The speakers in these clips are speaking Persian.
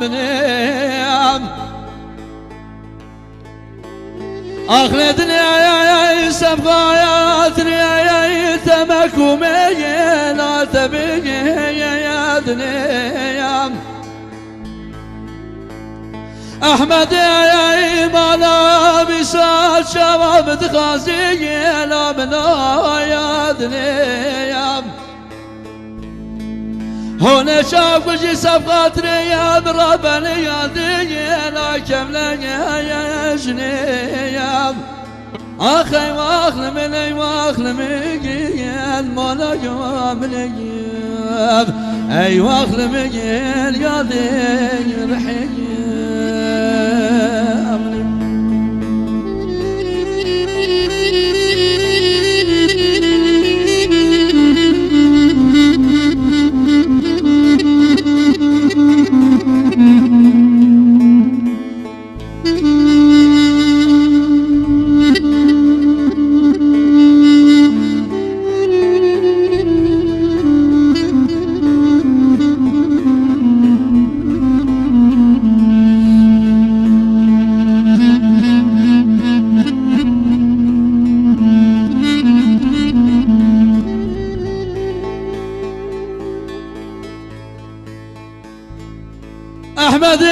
منام أخلدني يا سبقاتني يا تمكمي لا تبقي يا دنيام أحمد يا مالا بسال شباب تخازي لا منا يا دنيام هنا شاف وجي سبقاتني يا بربني يا دنيا كملني يا جنيام أخي واخل مني واخل مجيل مولا يوم الأيام أي واخل مجيل يا ذي رحيم أحمد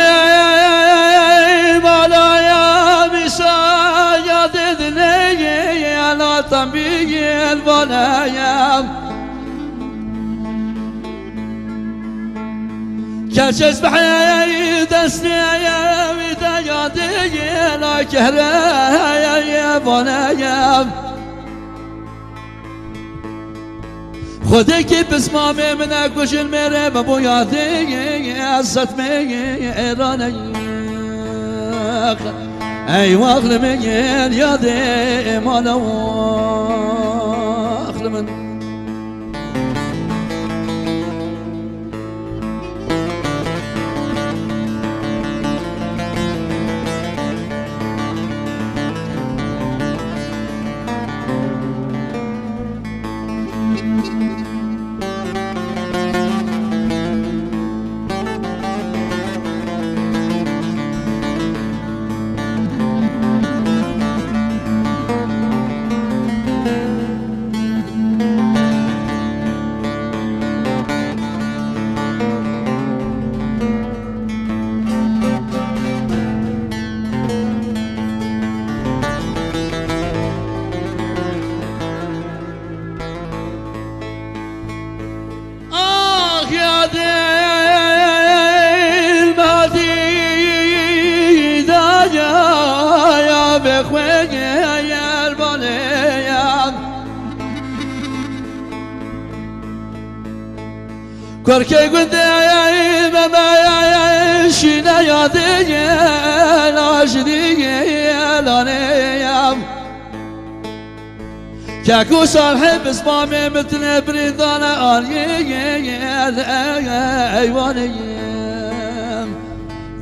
مولا يا مساجد ذني على طبيعي البنايا كشف بحياي دسني يا وداياتي لا كهرايا يا بنايا خودك بسمامي من اكوش المري ببوياتي عزت مي ايراني اي واخل من يا دي مالا واخل من كركي قد يا بابا يا شينا يا دي لا شدي لا نيام كاكو صالح بسمامي مثل بريدانا ايواني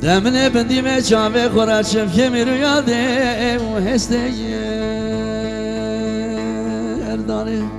دمني بندي ما شافي خورا شفي ميرو يا دي وهستي ارداني